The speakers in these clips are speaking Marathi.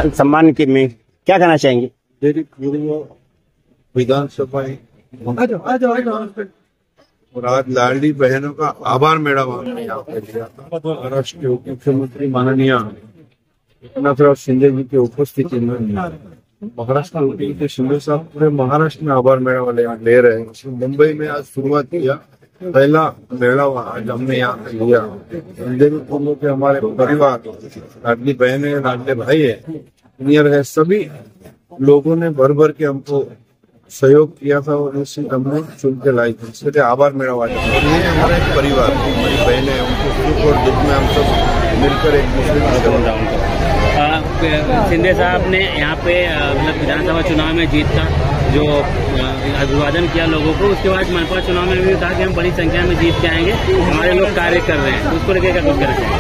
सम्मान के में क्या कहना चाहेंगे? विधानसभा और आज लाडली बहनों का आभार मेला महाराष्ट्र के उप मुख्यमंत्री माननीय एकनाथराव शिंदे जी की उपस्थिति में महाराष्ट्र के मुख्यमंत्री शिंदे साहब पूरे महाराष्ट्र में आभार मेला वाले ले रहे हैं। मुंबई में आज शुरुआत किया, पहला मेला आज हमने यहाँ लिया। अंधेरी के हमारे परिवार, लाडली बहन है, लाडले भाई है, सीनियर है, सभी लोगों ने भर भर के हमको सहयोग किया था और इसी हमने चुन के लाई थी। इसके लिए आभार मेरा वाला। और ये हमारा एक परिवार, हमारी बहनें, उनके सुख और दुख में हम सब मिलकर एक दूसरे की सेवा। शिंदे साहब ने यहाँ पे मतलब विधानसभा चुनाव में जीत का जो अभिवादन किया लोगों को, उसके बाद मनपा चुनाव में भी कहा कि हम बड़ी संख्या में जीत के आएंगे, हमारे लोग कार्य कर रहे हैं, उसको लेकर क्या कुछ करते हैं?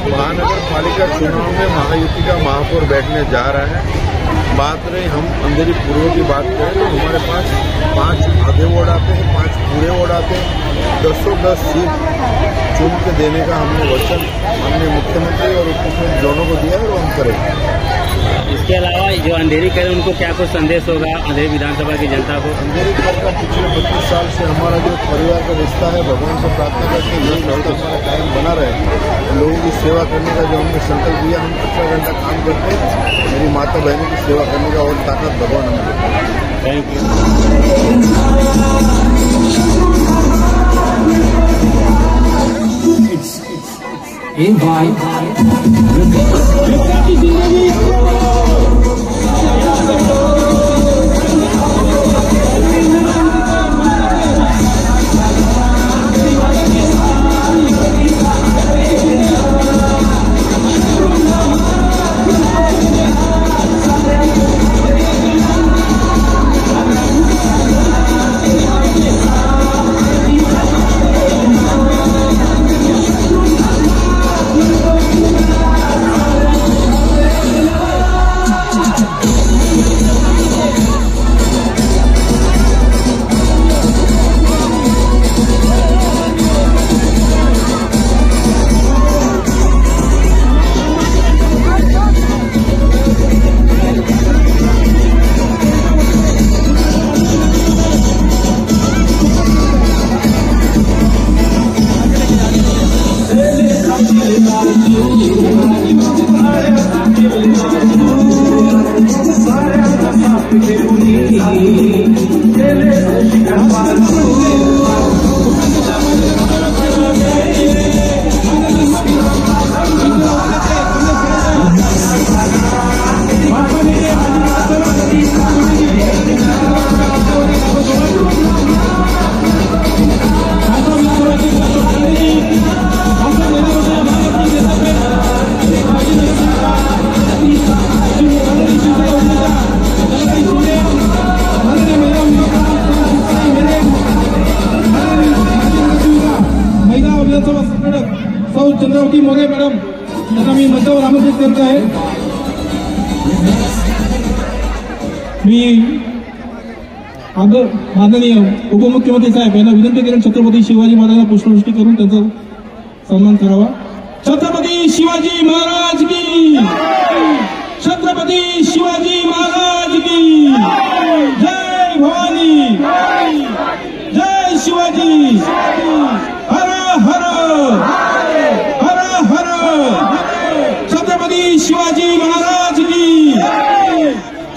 महानगर पालिका चुनाव में महायुति का महापौर बैठने जा रहा है। बात रही हम अंधेरी पूर्व की बात करें तो हमारे पास 5 आधे वार्ड आते हैं, 5 पूरे वार्ड आते हैं। 10 सीट चुन के देने का हमने वचन माननीय मुख्यमंत्री और उप मुख्यमंत्री दोनों को दिया है और हम करेंगे। इसके अलावा जो अंधेरी करें उनको क्या कुछ संदेश होगा अंधेरी विधानसभा की जनता को? अंधेरी कर का पिछले 25 साल से हमारा जो परिवार का रिश्ता है, भगवान से प्रार्थना करके यही रिश्ता हमारा कायम बना रहे। लोगों की सेवा करने का जो हमने संकल्प लिया, हम 18 घंटा काम करते हैं। मेरी माता बहनों की सेवा करने का और ताकत भगवान हमें देता है। थैंक चंद्रावती मोरे मॅडम यांना मी मंचावर आमंत्रित करत आहे। मी माननीय उपमुख्यमंत्री साहेब यांना विनंती करेन छत्रपती शिवाजी महाराजांना पुष्पवृष्टी करून त्यांचा सन्मान करावा। छत्रपती शिवाजी महाराज की, छत्रपती शिवाजी महाराज की जय भवानी, जय शिवाजी, हर हर हर हर, छत्रपती शिवाजी महाराज की,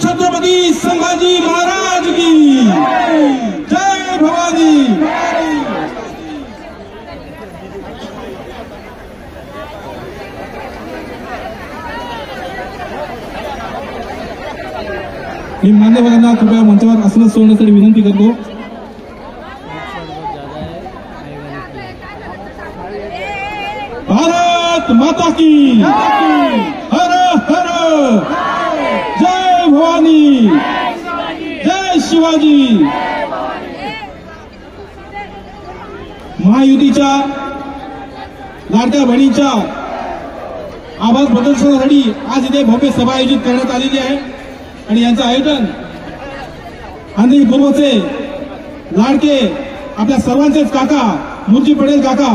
छत्रपती संभाजी महाराज की जय भवानी। मी मान्यवरांना कृपया मंचावर आसन सोडण्यासाठी विनंती करतो। भारत माता की, हर हर, जय भवानी, जय शिवाजी। महायुतीच्या लाडक्या बहिणींच्या आवाज प्रदर्शनासाठी आज इथे भव्य सभा आयोजित करण्यात आलेली आहे आणि यांचं आयोजन अंधेरी पूर्वचे लाडके आपल्या सर्वांचेच काका मुर्जी पटेल काका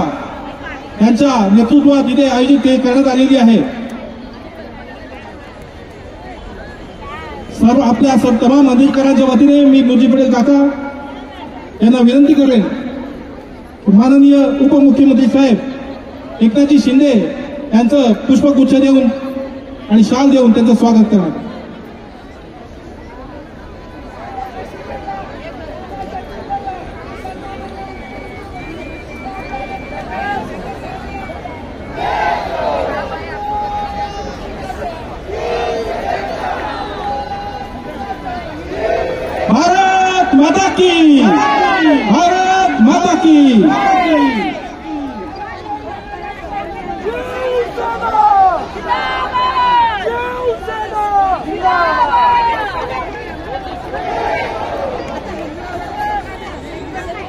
यांच्या नेतृत्वात इथे आयोजित करण्यात आलेली आहे। सर्व आपल्या तमाम अधिकाऱ्यांच्या वतीने मी मुजी पटेल काका यांना विनंती करेन, माननीय उपमुख्यमंत्री साहेब एकनाथजी शिंदे यांचं पुष्पगुच्छ देऊन आणि शाल देऊन त्यांचं स्वागत करा. भारत माता की, भारत माता की.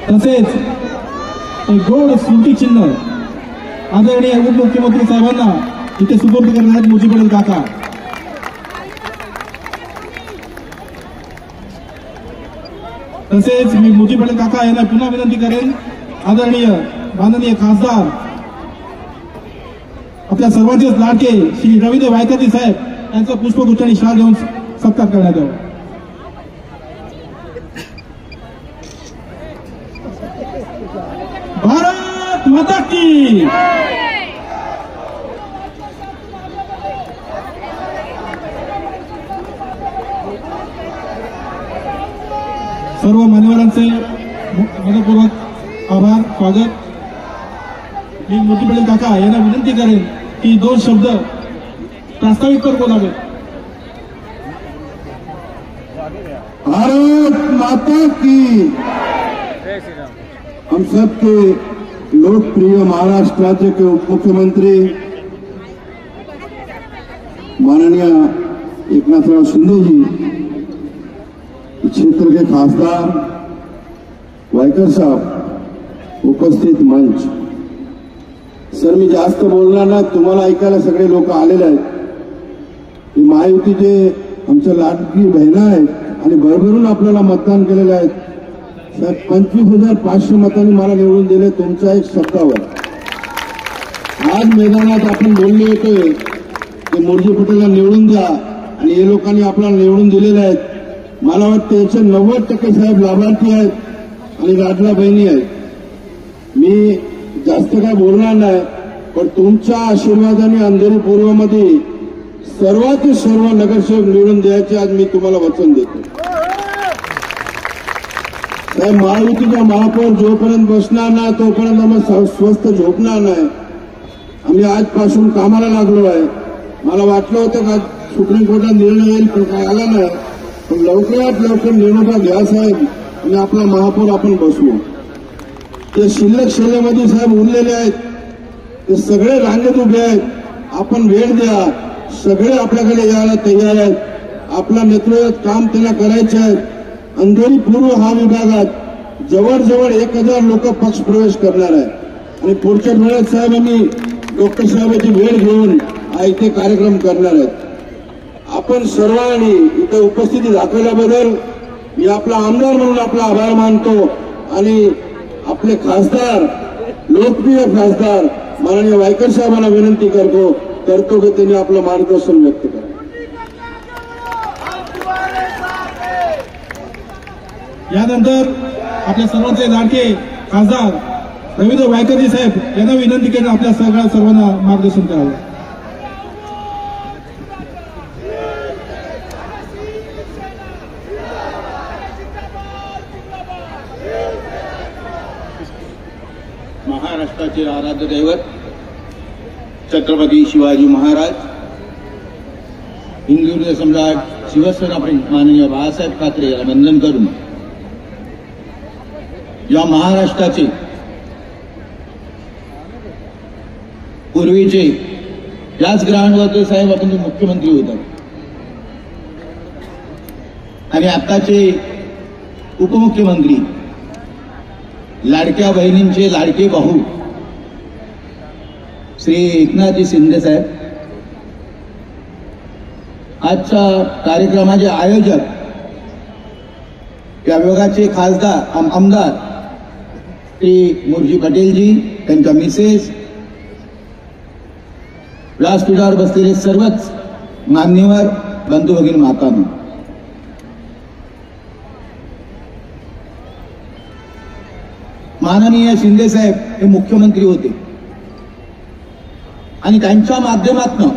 तसेच एक गोड स्मृती चिन्ह आदरणीय उपमुख्यमंत्री साहेबांना इथे सुपूर्द करणार आहेत मुजी पटेल काका. तसेच मी मुजी पटेल काका यांना पुन्हा विनंती करेन, आदरणीय माननीय खासदार आपल्या सर्वांचेच लाडके श्री रवींद्र वायकरजी साहेब यांचं पुष्पगुच्छ आणि शाल देऊन सत्कार करण्यात यावा. भारत माता की. सर्व मान्यवरांचे मनपूर्वक आभार, स्वागत. मी मुजी पटेल काका यांना विनंती करेन की 2 शब्द प्रास्ताविक कर बोलावे. भारत माता की. हम सबके लोकप्रिय महाराष्ट्र के उपमुख्यमंत्री माननीय एकनाथराव शिंदे जी, क्षेत्र के खासदार वायकर साहब, उपस्थित मंच. सर मी जास्त बोलणार नाही, तुम्हाला ऐकायला सगळे लोक आलेले आहेत. महायुतीचे आमच्या लाडकी बहिणा आहेत आणि भरभरून आपल्याला मतदान केलेलं आहे. 25,500 मतांनी मला निवडून दिले तुमच्या एक शब्दावर. आज मैदानात आपण बोलले होते की मुजी पटेलला निवडून द्या आणि हे लोकांनी आपल्याला निवडून दिलेले आहेत. मला वाटतं याचे 90% साहेब लाभार्थी आहेत आणि लाडल्या बहिणी आहेत. मी जास्त काय बोलणार नाही, पण तुमच्या आशीर्वादाने अंधेरी पूर्वमध्ये सर्वात सर्व नगरसेवक निवडून द्यायचे आज मी तुम्हाला वचन देतो. साहेब महायुतीचा महापौर जोपर्यंत बसणार नाही तोपर्यंत आम्ही स्वस्थ झोपणार नाही. आम्ही आजपासून कामाला लागलो आहे. मला वाटलं होतं का सुप्रीम कोर्टात निर्णय येईल, पण काय आला नाही. पण लवकरात लवकर निवडणुका घ्या साहेब आणि आपला महापौर आपण बसवू. ते शिल्लक शिल्लकमध्ये साहेब उरलेले आहेत, ते सगळे रांगेत उभे आहेत. आपण वेळ द्या, सगळे आपल्याकडे यायला तयार आहेत. आपल्या नेतृत्वात काम त्यांना करायचे आहे. अंधेरी पूर्व हा विभागात जवळजवळ 1000 लोक पक्ष प्रवेश करणार आहे आणि पुढच्या वेळेत साहेब आम्ही डॉक्टर साहेबांची वेळ घेऊन इथे कार्यक्रम करणार आहेत. आपण सर्वांनी इथे उपस्थिती दाखवल्याबद्दल मी आपला आमदार म्हणून आपला आभार मानतो आणि आपले खासदार, लोकप्रिय खासदार माननीय वायकर साहेबांना विनंती करतो की त्यांनी आपलं मार्गदर्शन व्यक्त करा. यानंतर आपल्या सर्वांचे लाडके खासदार रवींद्र वायकरजी साहेब यांना विनंती करून आपल्या सर्वांना मार्गदर्शन करावं. महाराष्ट्राचे आराध्य दैवत छत्रपती शिवाजी महाराज, हिंदू सम्राट शिवसेनापती माननीय बाळासाहेब ठाकरे यांना वंदन करून या महाराष्ट्राचे पूर्वीचे याच ग्राउंडवरचे साहेब आपण मुख्यमंत्री होतात आणि आताचे उपमुख्यमंत्री, लाडक्या बहिणींचे लाडके भाऊ श्री एकनाथजी शिंदे साहेब, आजच्या कार्यक्रमाचे आयोजक या विभागाचे खासदार आमदार श्री मुजी पटेलजी, त्यांच्या मिसेस, व्यासपीठावर बसलेले सर्वच मान्यवर बंधू भगिनी मातांनो, माननीय शिंदे साहेब हे मुख्यमंत्री होते आणि त्यांच्या माध्यमातून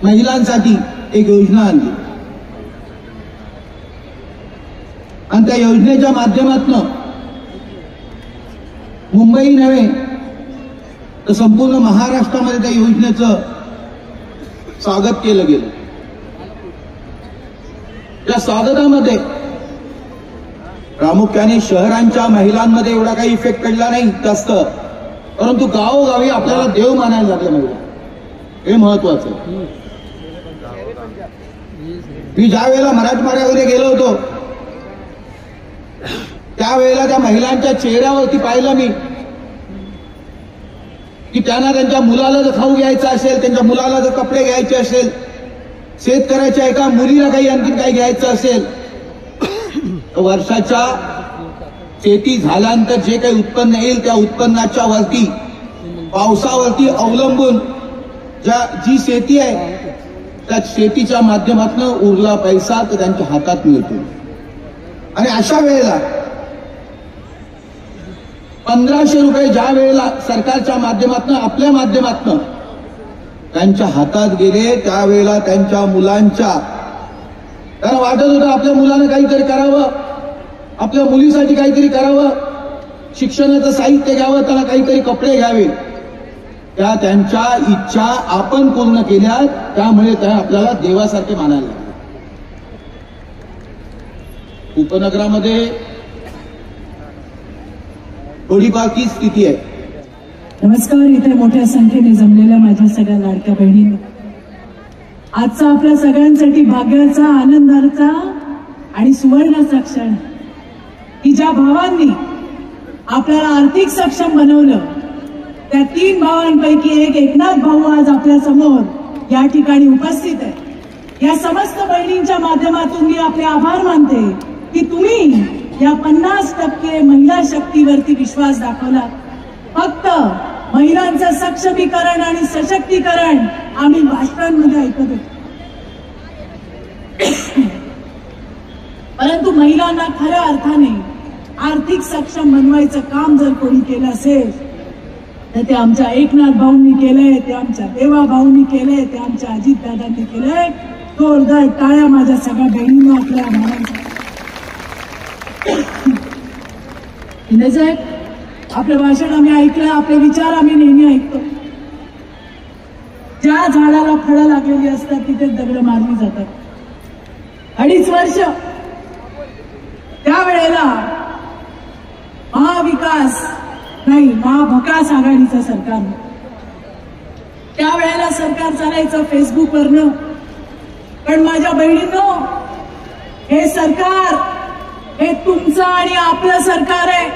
महिलांसाठी एक योजना आणली आणि त्या योजनेच्या माध्यमातून मुंबई नव्हे तर संपूर्ण महाराष्ट्रामध्ये त्या योजनेचं स्वागत केलं गेलं. त्या स्वागतामध्ये प्रामुख्याने शहरांच्या महिलांमध्ये एवढा काही इफेक्ट पडला नाही जास्त, परंतु गावोगावी आपल्याला देव मानायला लागलं महिला, हे महत्वाचं. मी ज्या वेळेला मराठवाड्यामध्ये गेलो होतो त्यावेळेला त्या महिलांच्या चेहऱ्यावरती पाहिलं मी की त्यांना त्यांच्या मुलाला जर खाऊ घ्यायचं असेल, त्यांच्या मुलाला जर कपडे घ्यायचे असेल, शेतकऱ्याच्या एका मुलीला काही आणखीन काही घ्यायचं असेल, वर्षाच्या शेती झाल्यानंतर जे काही उत्पन्न येईल त्या उत्पन्नाच्या वरती पावसावरती अवलंबून जी शेती आहे त्या शेतीच्या माध्यमातून उरला पैसा तर त्यांच्या हातात मिळतो. आणि अशा वेळेला 1500 रुपये ज्या वेळेला सरकारच्या माध्यमातून आपल्या माध्यमातून त्यांच्या हातात गेले त्यावेळेला त्यांच्या मुलांच्या त्यांना वाटत होतं आपल्या मुलानं काहीतरी करावं, आपल्या मुलीसाठी काहीतरी करावं, शिक्षणाचं साहित्य घ्यावं, त्यांना काहीतरी कपडे घ्यावे. त्या त्यांच्या इच्छा आपण पूर्ण केल्या, त्यामुळे त्या आपल्याला देवासारखे मानायला लागले. उपनगरामध्ये थोडीफार ती स्थिती आहे. नमस्कार. इथे मोठ्या संख्येने जमलेल्या माझ्या सगळ्या लाडक्या बहिणींनो, आजचा आपल्या सगळ्यांसाठी भाग्याचा, आनंदाचा आणि सुवर्णाचा क्षण की ज्या भावांनी आपल्याला आर्थिक सक्षम बनवलं, त्या 3 भावांपैकी एक एकनाथ भाऊ आज आपल्या समोर या ठिकाणी उपस्थित आहे. या समस्त बहिणींच्या माध्यमातून मी आपले आभार मानते की तुम्ही या 50% महिला शक्तीवरती विश्वास दाखवला. फक्त महिलांचं सक्षमीकरण आणि सशक्तीकरण आम्ही भाषणांमध्ये ऐकत होतो, परंतु महिलांना खऱ्या अर्थाने आर्थिक सक्षम बनवायचं काम जर कोणी केलं असेल तर ते आमच्या एकनाथ भाऊंनी केलंय, ते आमच्या देवा भाऊंनी केलंय, ते आमच्या अजितदादांनी केलंय. जोरदार टाळ्या माझ्या सगळ्या बहिणींना आपल्या भावांसाठी. साहेब, आपलं भाषण आम्ही ऐकलं, आपले विचार आम्ही नेहमी ऐकतो. ज्या झाडाला फळं लागलेली असतात तिथे दगड मारली जातात. 2.5 वर्ष त्यावेळेला महाविकास नाही महाभकास आघाडीचं सरकार, त्यावेळेला सरकार चालायचं फेसबुकवरनं. पण माझ्या बहिणींनो, हे सरकार हे तुमचं आणि आपलं सरकार आहे.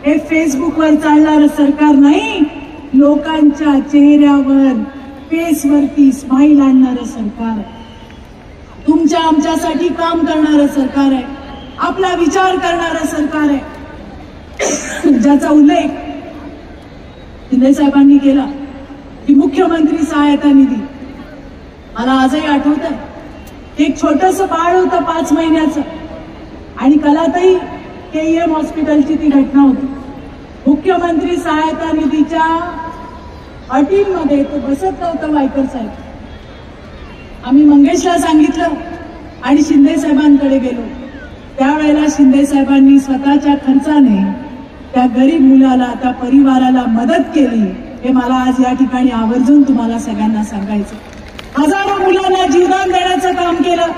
हे फेसबुकवर चालणारं सरकार नाही, लोकांच्या चेहऱ्यावर फेसवरती स्माईल आणणारं सरकार, तुमच्या आमच्यासाठी काम करणारं सरकार आहे, आपला विचार करणारं सरकार आहे. ज्याचा उल्लेख शिंदे साहेबांनी केला की मुख्यमंत्री सहायता निधी. मला आजही आठवतं, एक छोटंसं बाळ होतं 5 महिन्याचं आणि कलाताई KEM हॉस्पिटलची ती घटना होती. मुख्यमंत्री सहायता निधीच्या अटींमध्ये तो बसत नव्हतं वायकर साहेब. आम्ही मंगेशला सांगितलं आणि शिंदे साहेबांकडे गेलो. त्यावेळेला शिंदे साहेबांनी स्वतःच्या खर्चाने त्या गरीब मुलाला, त्या परिवाराला मदत केली. हे मला आज या ठिकाणी आवर्जून तुम्हाला सगळ्यांना सांगायचं. हजारो मुलांना जीवदान देण्याचं काम केलं.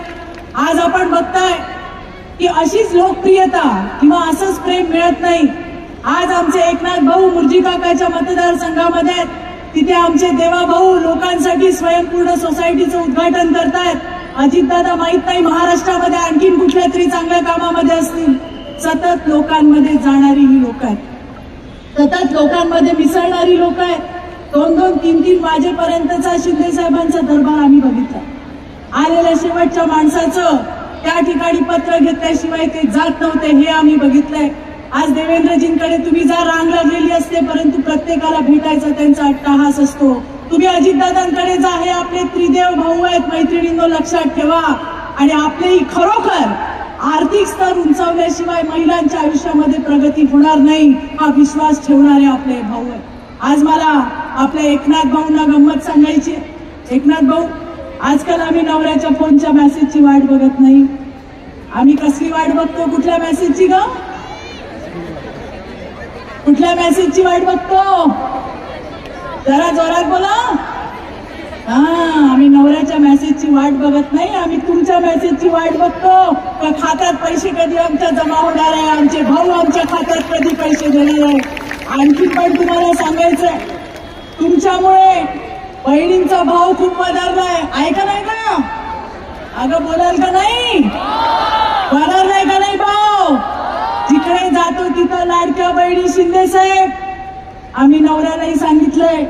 आज आपण बघताय की अशीच लोकप्रियता किंवा असंच प्रेम मिळत नाही. आज आमचे एकनाथ भाऊ मुर्जी काकाच्या मतदारसंघामध्ये, तिथे आमचे देवा भाऊ लोकांसाठी स्वयंपूर्ण सोसायटीचं उद्घाटन करतायत. अजितदादा माहित नाही महाराष्ट्रामध्ये आणखीन कुठल्या तरी चांगल्या कामामध्ये असतील. सतत लोकांमध्ये जाणारी ही लोक आहेत, सतत लोकांमध्ये मिसळणारी लोक आहेत. 2-2, 3-3 वाजेपर्यंतचा शिंदे साहेबांचा दरबार आम्ही बघितला. आलेल्या शेवटच्या माणसाचं त्या ठिकाणी पत्र घेतल्याशिवाय ते जात नव्हते, हे आम्ही बघितलंय. आज देवेंद्रजींकडे तुम्ही जा रांग लागलेली असते, परंतु प्रत्येकाला भेटायचा त्यांचा अट्टाहास असतो. तुम्ही अजितदादांकडे जा, हे आपले त्रिदेव भाऊ आहेत. मैत्रिणींनो, लक्षात ठेवा. आणि आपलेही खरोखर आर्थिक स्तर उंचावल्याशिवाय महिलांच्या आयुष्यामध्ये प्रगती होणार नाही हा विश्वास ठेवणारे आपले भाऊ आहेत. आज मला आपल्या एकनाथ भाऊंना गंमत सांगायची. एकनाथ भाऊ, आजकाल आम्ही नवऱ्याच्या फोनच्या मेसेजची वाट बघत नाही. आम्ही कसली वाट बघतो? कुठल्या मेसेजची ग? कुठल्या मेसेजची वाट बघतो? जरा जोरात बोला. आम्ही नवऱ्याच्या मेसेजची वाट बघत नाही, आम्ही तुमच्या मेसेजची वाट बघतो. का खात्यात पैसे कधी आमच्या जमा होणार आहे, आमचे भाऊ आमच्या खात्यात कधी पैसे देणार आहे. आणखी पण तुम्हाला सांगायचंय, तुमच्यामुळे बहिणींचा भाव खूप वधारलाय. ऐका नाही का? अगं बोलाल का नाही? वधारलाय का नाही भाव? जिकडे जातो तिथं लाडक्या बहिणी. शिंदे साहेब, आम्ही नवऱ्यालाही सांगितलंय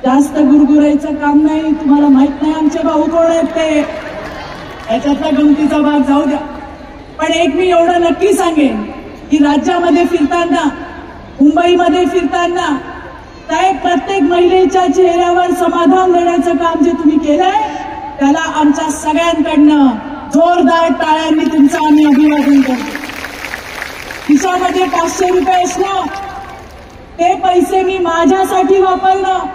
जास्त गुरगुरायचं काम नाही. तुम्हाला माहित नाही आमचे भाऊ कोण आहेत ते. याच्यातला गमतीचा भाग जाऊ द्या. पण एक मी एवढं नक्की सांगेन की राज्यामध्ये फिरताना, मुंबईमध्ये फिरताना साहेब, प्रत्येक महिलेच्या चेहऱ्यावर समाधान देण्याचं काम जे तुम्ही केलंय त्याला आमच्या सगळ्यांकडनं जोरदार टाळ्यांनी तुमचं आम्ही अभिवादन करतो. खिशामध्ये 500 रुपये असणं, ते पैसे मी माझ्यासाठी वापरणं,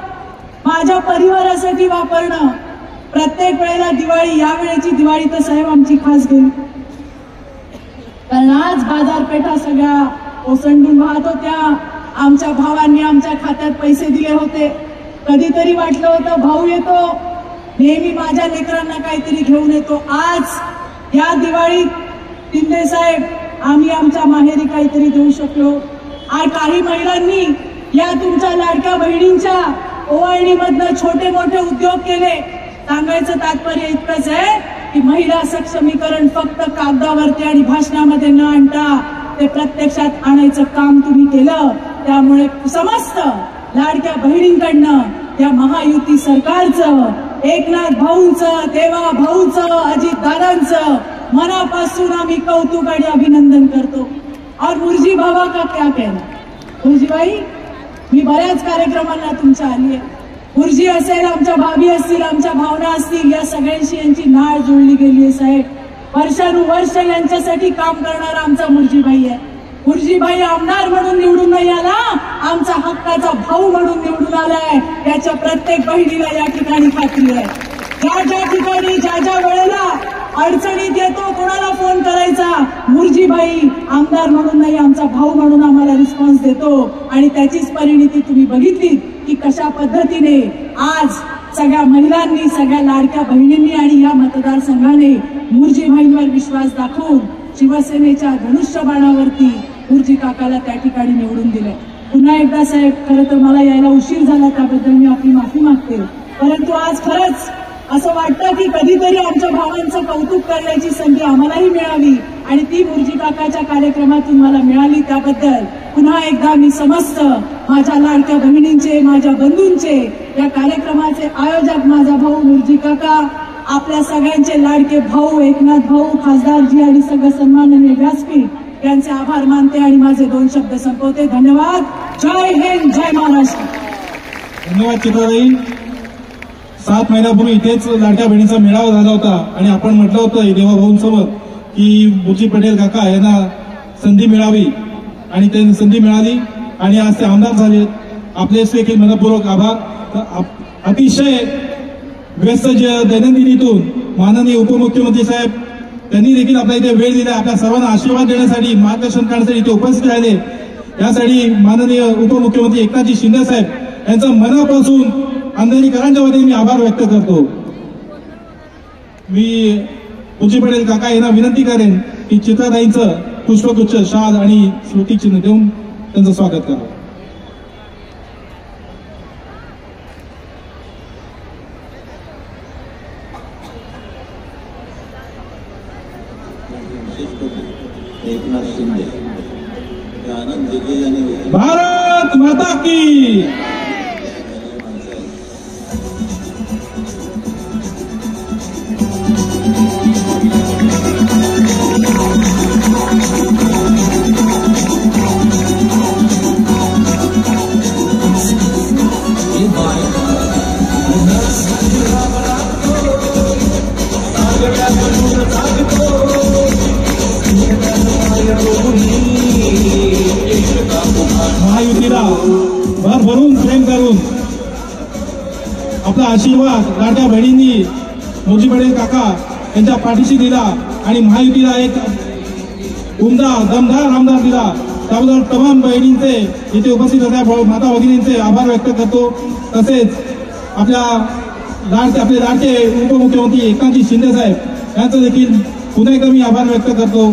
माझ्या परिवारासाठी वापरणं. प्रत्येक वेळेला दिवाळी, यावेळेची दिवाळी तर साहेब आमची खास गेली, कारण आज बाजारपेठा सगळ्या ओसंडून वाहत होत्या. आमच्या भावांनी आमच्या खात्यात पैसे दिले होते. कधीतरी वाटलं होतं भाऊ येतो, नेहमी माझ्या लेकरांना काहीतरी घेऊन येतो. आज या दिवाळीत शिंदे साहेब आम्ही आमच्या माहेरी काहीतरी देऊ शकलो. आज काही महिलांनी या तुमच्या लाडक्या बहिणींच्या ओवाळणीमधनं छोटे मोठे उद्योग केले. सांगायचं तात्पर्य इतकंच आहे की महिला सक्षमीकरण फक्त कागदावरती आणि भाषणामध्ये न आणता ते प्रत्यक्षात आणायचं काम तुम्ही केलं. त्यामुळे समस्त लाडक्या बहिणींकडनं या महायुती सरकारचं, एकनाथ भाऊंचं, देवा भाऊंचं, अजित दादांचं मनापासून आम्ही कौतुक आणि अभिनंदन करतो. और मुर्जी बाबा का क्या कहना. मुर्जीबाई, मी बऱ्याच कार्यक्रमांना तुमच्या आली आहे. मुर्जी असेल, आमच्या भाभी असतील, आमच्या भावना असतील, या सगळ्यांशी यांची नाळ जुळली गेली आहे साहेब. वर्षानुवर्ष यांच्यासाठी काम करणारा आमचा मुर्जीबाई आहे. मुर्जीबाई आमदार म्हणून निवडून नाही आला, आमचा हक्काचा भाऊ म्हणून निवडून आलाय. याच्या प्रत्येक बहिणीला या ठिकाणी खात्री आहे. ज्या ठिकाणी ज्या वेळेला अडचणीत येतो, कोणाला फोन करायचा, मुर्जीबाई आमदार म्हणून नाही, आमचा भाऊ म्हणून आम्हाला रिस्पॉन्स देतो. आणि त्याचीच परिणिती तुम्ही बघितली की कशा पद्धतीने आज सगळ्या महिलांनी, सगळ्या लाडक्या बहिणींनी आणि या मतदारसंघाने मुर्जीबाईंवर विश्वास दाखवून शिवसेनेच्या धनुष्यबाणावरती मुर्जी काकाला त्या ठिकाणी निवडून दिलंय. पुन्हा एकदा साहेब, खरं तर मला यायला उशीर झाला, त्याबद्दल मी आपली माफी मागते. परंतु आज खरंच असं वाटतं की कधीतरी आमच्या भावांचं कौतुक करण्याची संधी आम्हालाही मिळावी आणि ती मुर्जी काकाच्या कार्यक्रमातून मला मिळाली. त्याबद्दल पुन्हा एकदा मी समस्त माझ्या लाडक्या बहिणींचे, माझ्या बंधूंचे, या कार्यक्रमाचे आयोजक माझा भाऊ मुर्जी काका, आपल्या सगळ्यांचे लाडके भाऊ एकनाथ भाऊ, खासदारजी आणि सगळं सन्माननीय व्यासपीठ यांचे आभार मानते आणि माझे 2 शब्द संपवते. धन्यवाद. जय हिंद, जय महाराष्ट्र. धन्यवाद चित्राताई. 7 महिन्यापूर्वी इथेच लाडक्या बहिणीचा मेळावा झाला होता आणि आपण म्हटलं होतं देवा भाऊंसोबत की मुर्जी पटेल काका यांना संधी मिळावी आणि त्यांनी संधी मिळाली आणि आज ते आमदार झाले. आपले देखील मनपूर्वक आभार. अतिशय व्यस्त दैनंदिनीतून माननीय उपमुख्यमंत्री साहेब त्यांनी देखील आपल्या इथे वेळ दिला, आपल्या सर्वांना आशीर्वाद देण्यासाठी, मार्गदर्शन करण्यासाठी इथे उपस्थित राहिले. यासाठी माननीय उपमुख्यमंत्री एकनाथजी शिंदे साहेब यांचा मनापासून अंधेरीकरांच्या वतीने मी आभार व्यक्त करतो. मी मुर्जी पटेल काका यांना विनंती करेन की चित्राताईंचं पुष्पगुच्छ, शाल आणि स्मृतिचिन्ह देऊन त्यांचं स्वागत करावं. एकनाथ शिंदे आनंद दिघे यांनी भारत माता की. त्यांचा आशीर्वाद लाडक्या बहिणींनी मोठी पटेल काका यांच्या पाठीशी दिला आणि महायुतीला एक उमदा दमदार आमदार दिला। त्याबद्दल तमाम बहिणींचे इथे उपस्थित असलेल्या माता भगिनींचे आभार व्यक्त करतो। तसेच आपले लाडके उपमुख्यमंत्री एकनाथजी शिंदे साहेब यांचा देखील पुन्हा एकदा मी आभार व्यक्त करतो।